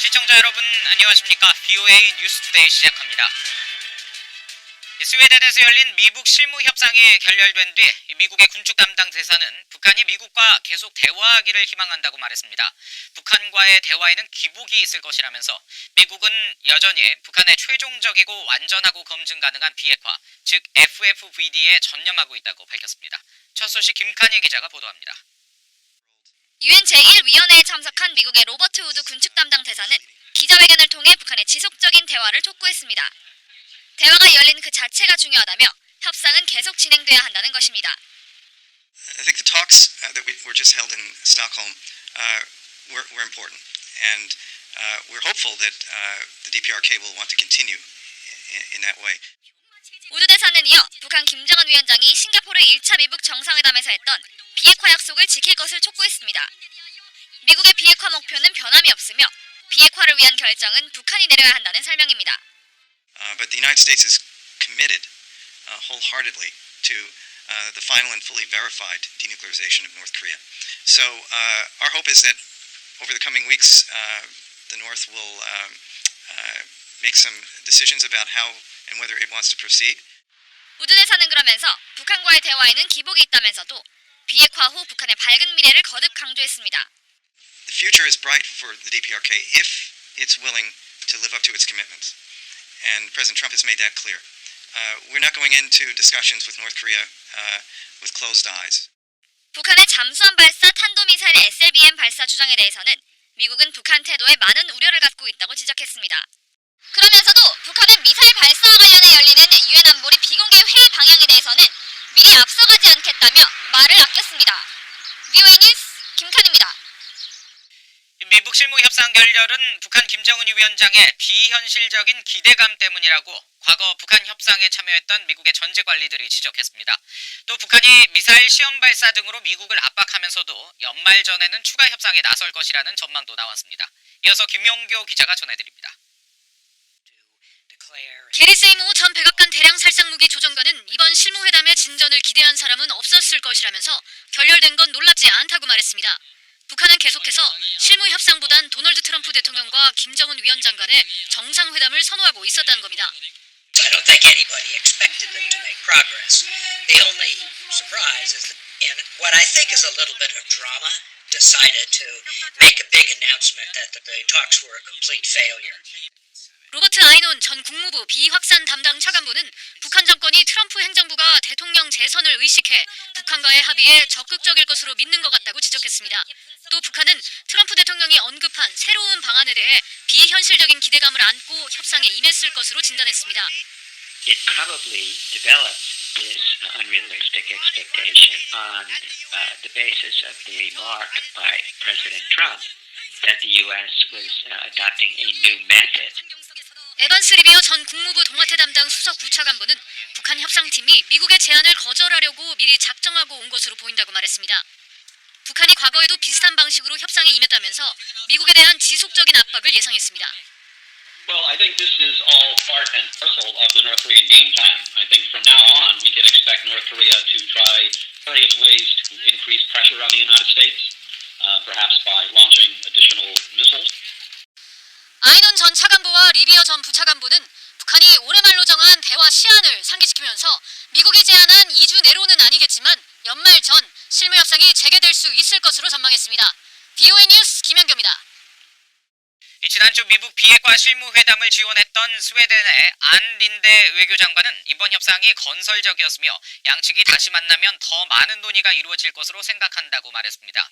시청자 여러분 안녕하십니까? BOA 뉴스투데이 시작합니다. 스웨덴에서 열린 미국 실무협상이 결렬된 뒤 미국의 군축 담당 대사는 북한이 미국과 계속 대화하기를 희망한다고 말했습니다. 북한과의 대화에는 기복이 있을 것이라면서 미국은 여전히 북한의 최종적이고 완전하고 검증 가능한 비핵화, 즉 FFVD에 전념하고 있다고 밝혔습니다. 첫 소식 김칸희 기자가 보도합니다. 유엔 제1위원회에 참석한 미국의 로버트 우드 군축 담당 대사는 기자회견을 통해 북한의 지속적인 대화를 촉구했습니다. 대화가 열린 그 자체가 중요하다며 협상은 계속 진행돼야 한다는 것입니다. I think the talks that were just held in Stockholm were important, and we're hopeful that the DPRK will want to continue in that way. 우드 대사는 이어 북한 김정은 위원장이 싱가포르 1차 미북 정상회담에서 했던 비핵화 약속을 지킬 것을 촉구했습니다. 미국의 비핵화 목표는 변함이 없으며 비핵화를 위한 결정은 북한이 내려야 한다는 설명입니다. But the United States is committed wholeheartedly to the final and fully verified denuclearization of North Korea. So our hope is that over the coming weeks, the North will make some decisions about how and whether it wants to proceed. 우드 대사는 그러면서 북한과의 대화에는 기복이 있다면서도 비핵화 후 북한의 밝은 미래를 거듭 강조했습니다. The future is bright for the DPRK if it's willing to live up to its commitments. And President Trump has made that clear. We're not going into discussions with North Korea with closed eyes. 북한의 잠수함 발사 탄도미사일 SLBM 발사 주장에 대해서는 미국은 북한 태도에 많은 우려를 갖고 있다고 지적했습니다. 그러면서도 북한은 미사일 발사와 관련해 열리는 유엔 안보리 비공개 회의 방향에 대해서는 미리 앞서가지 않겠다며 말을 아꼈습니다. BOA 뉴스 김칸입니다. 미북 실무협상 결렬은 북한 김정은 위원장의 비현실적인 기대감 때문이라고 과거 북한 협상에 참여했던 미국의 전직 관리들이 지적했습니다. 또 북한이 미사일 시험 발사 등으로 미국을 압박하면서도 연말 전에는 추가 협상에 나설 것이라는 전망도 나왔습니다. 이어서 김용교 기자가 전해드립니다. 게리 세이모 전 백악관 대량 살상 무기 조정관은 이번 실무회담의 진전을 기대한 사람은 없었을 것이라면서 결렬된 건 놀랍지 않다고 말했습니다. 북한은 계속해서 실무협상보단 도널드 트럼프 대통령과 김정은 위원장 간의 정상회담을 선호하고 있었다는 겁니다. I don't think anybody expected them to make progress. The only surprise is that, in what I think is a little bit of drama, decided to make a big announcement that the talks were a complete failure. 로버트 아이논 전 국무부 비확산 담당 차관보는 북한 정권이 트럼프 행정부가 대통령 재선을 의식해 북한과의 합의에 적극적일 것으로 믿는 것 같다고 지적했습니다. 또 북한은 트럼프 대통령이 언급한 새로운 방안에 대해 비현실적인 기대감을 안고 협상에 임했을 것으로 진단했습니다. It probably developed this unrealistic expectation on the basis of the remark by President Trump that the U.S. was adopting a new method. 에반스 리베어 전 국무부 동아태 담당 수석 부차관보는 북한 협상팀이 미국의 제안을 거절하려고 미리 작정하고 온 것으로 보인다고 말했습니다. 북한이 과거에도 비슷한 방식으로 협상에 임했다면서 미국에 대한 지속적인 압박을 예상했습니다. Well, I think this is all part and parcel of the North Korean game plan. I think from now on we can expect North Korea to try various ways to increase pressure on the United States, perhaps by launching additional missiles. 아이논 전 차관보와 리비어 전 부차관보는 북한이 올해 말로 정한 대화 시한을 상기시키면서 미국이 제안한 2주 내로는 아니겠지만 연말 전 실무협상이 재개될 수 있을 것으로 전망했습니다. BOA 뉴스 김현교입니다. 지난주 미북 비핵화 실무회담을 지원했던 스웨덴의 안 린데 외교장관은 이번 협상이 건설적이었으며 양측이 다시 만나면 더 많은 논의가 이루어질 것으로 생각한다고 말했습니다.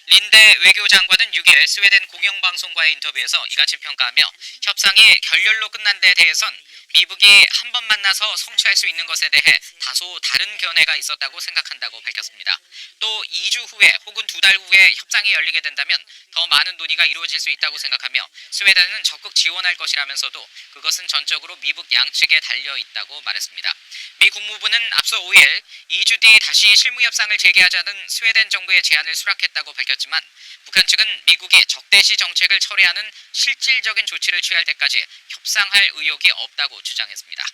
린데 외교장관은 6일 스웨덴 공영방송과의 인터뷰에서 이같이 평가하며 협상이 결렬로 끝난 데 대해선 미북이 한 번 만나서 성취할 수 있는 것에 대해 다소 다른 견해가 있었다고 생각한다고 밝혔습니다. 또 2주 후에 혹은 2달 후에 협상이 열리게 된다면 더 많은 논의가 이루어질 수 있다고 생각하며 스웨덴은 적극 지원할 것이라면서도 그것은 전적으로 미북 양측에 달려 있다고 말했습니다. 미 국무부는 앞서 5일 2주 뒤 다시 실무협상을 재개하자는 스웨덴 정부의 제안을 수락했다고 밝혔지만 북한 측은 미국이 적대시 정책을 철회하는 실질적인 조치를 취할 때까지 협상할 의욕이 없다고 주장했습니다.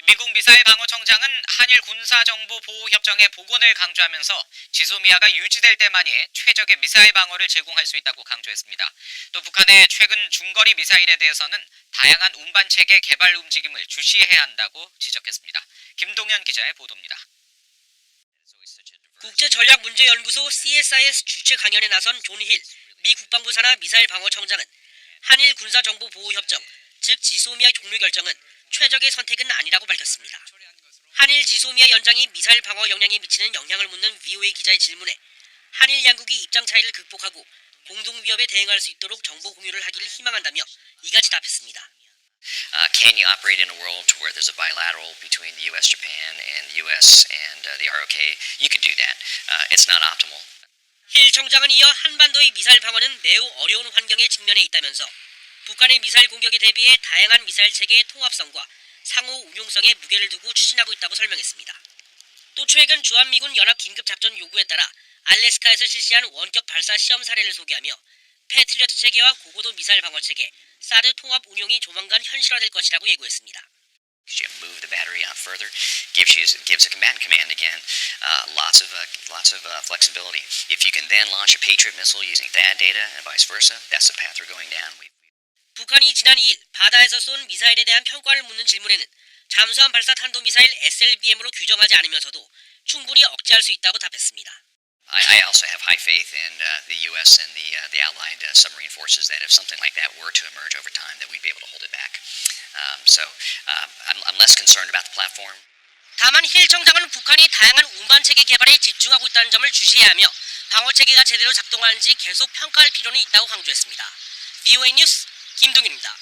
미국 미사일 방어청장은 한일 군사정보보호협정의 복원을 강조하면서 지소미아가 유지될 때만이 최적의 미사일 방어를 제공할 수 있다고 강조했습니다. 또 북한의 최근 중거리 미사일에 대해서는 다양한 운반체계 개발 움직임을 주시해야 한다고 지적했습니다. 김동현 기자의 보도입니다. 국제전략문제연구소 CSIS 주최 강연에 나선 존 힐 미 국방부 산하 미사일 방어청장은 한일 군사정보보호협정, 즉 지소미아 종료 결정은 최적의 선택은 아니라고 밝혔습니다. 한일 지소미아 연장이 미사일 방어 역량에 미치는 영향을 묻는 VOA 기자의 질문에 한일 양국이 입장 차이를 극복하고 공동 위협에 대응할 수 있도록 정보 공유를 하기를 희망한다며 이같이 답했습니다. Can you operate in a world where there's a bilateral between the U.S., Japan, and the U.S. and the ROK? You could do that. It's not optimal. 힐 청장은 이어 한반도의 미사일 방어는 매우 어려운 환경에 직면해 있다면서 북한의 미사일 공격에 대비해 다양한 미사일 체계의 통합성과 상호 운용성에 무게를 두고 추진하고 있다고 설명했습니다. 또 최근 주한미군 연합 긴급작전 요구에 따라 알래스카에서 실시한 원격 발사 시험 사례를 소개하며 패트리어트 체계와 고고도 미사일 방어 체계, 사드 통합 운용이 조만간 현실화될 것이라고 예고했습니다. You move the battery out further, gives a combatant command again, lots of flexibility. If you can then launch a Patriot missile using THAAD data and vice versa, that's the path we're going down. 북한이 지난 2일 바다에서 쏜 미사일에 대한 평가를 묻는 질문에는 잠수함 발사 탄도미사일 SLBM으로 규정하지 않으면서도 충분히 억제할 수 있다고 답했습니다. I also have high faith in the U.S. and the allied submarine forces that if something like that were to emerge over time, that we'd be able to hold it back. I'm less concerned about the platform. 다만 힐 청장은 북한이 다양한 운반체계 개발에 집중하고 있다는 점을 주시해야 하며 방어체계가 제대로 작동하는지 계속 평가할 필요는 있다고 강조했습니다. VOA 뉴스 김동윤입니다.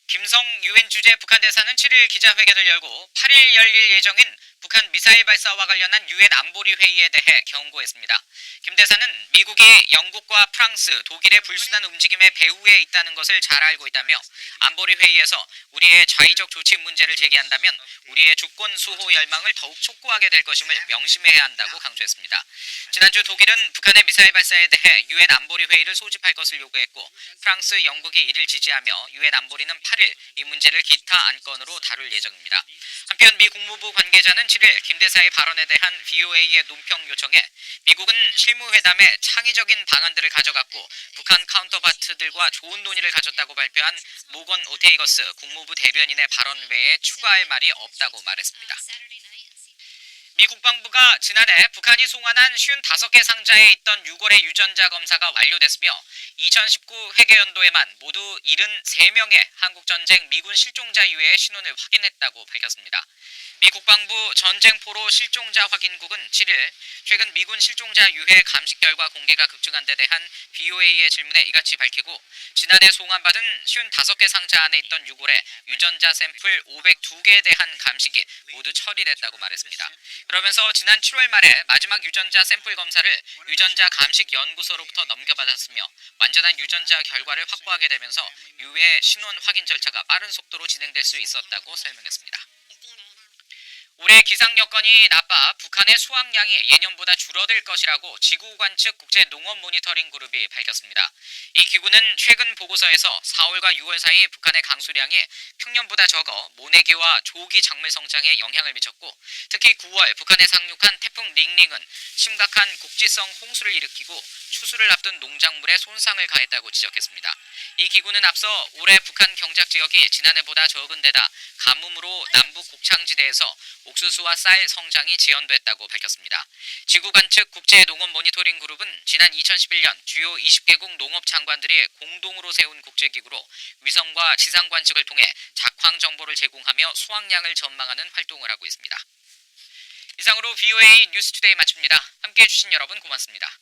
김성 유엔 주재 북한 대사는 7일 기자회견을 열고 8일 열릴 예정인 북한 미사일 발사와 관련한 유엔 안보리 회의에 대해 경고했습니다. 김 대사는 미국이 영국과 프랑스, 독일의 불순한 움직임에 배후에 있다는 것을 잘 알고 있다며 안보리 회의에서 우리의 자의적 조치 문제를 제기한다면 우리의 주권 수호 열망을 더욱 촉구하게 될 것임을 명심해야 한다고 강조했습니다. 지난주 독일은 북한의 미사일 발사에 대해 유엔 안보리 회의를 소집할 것을 요구했고 프랑스, 영국이 이를 지지하며 유엔 안보리는 8일 이 문제를 기타 안건으로 다룰 예정입니다. 한편 미 국무부 관계자는 7일 김 대사의 발언에 대한 VOA의 논평 요청에 미국은 실무회담에 창의적인 방안들을 가져갔고 북한 카운터파트들과 좋은 논의를 가졌다고 발표한 모건 오테이거스 국무부 대변인의 발언 외에 추가할 말이 없다고 말했습니다. 미 국방부가 지난해 북한이 송환한 55개 상자에 있던 6월의 유전자 검사가 완료됐으며 2019 회계연도에만 모두 73명의 한국전쟁 미군 실종자 이외의 신원을 확인했다고 밝혔습니다. 미 국방부 전쟁포로 실종자 확인국은 7일 최근 미군 실종자 유해 감식 결과 공개가 급증한 데 대한 VOA의 질문에 이같이 밝히고 지난해 송환받은 55개 상자 안에 있던 6월의 유전자 샘플 502개에 대한 감식이 모두 처리됐다고 말했습니다. 그러면서 지난 7월 말에 마지막 유전자 샘플 검사를 유전자 감식 연구소로부터 넘겨받았으며 완전한 유전자 결과를 확보하게 되면서 유해 신원 확인 절차가 빠른 속도로 진행될 수 있었다고 설명했습니다. 올해 기상 여건이 나빠 북한의 수확량이 예년보다 줄어들 것이라고 지구관 측 국제농업 모니터링 그룹이 밝혔습니다. 이 기구는 최근 보고서에서 4월과 6월 사이 북한의 강수량이 평년보다 적어 모내기와 조기 작물 성장에 영향을 미쳤고 특히 9월 북한에 상륙한 태풍 링링은 심각한 국지성 홍수를 일으키고 추수를 앞둔 농작물에 손상을 가했다고 지적했습니다. 이 기구는 앞서 올해 북한 경작 지역이 지난해보다 적은 데다 가뭄으로 남북 곡창지대에서 옥수수와 쌀 성장이 지연됐다고 밝혔습니다. 지구관 측 국제농업 모니터링 그룹은 지난 2011년 주요 20개국 농업 장관들이 공동으로 세운 국제기구로 위성과 지상 관측을 통해 작황 정보를 제공하며 수확량을 전망하는 활동을 하고 있습니다. 이상으로 VOA 뉴스투데이 마칩니다. 함께해 주신 여러분 고맙습니다.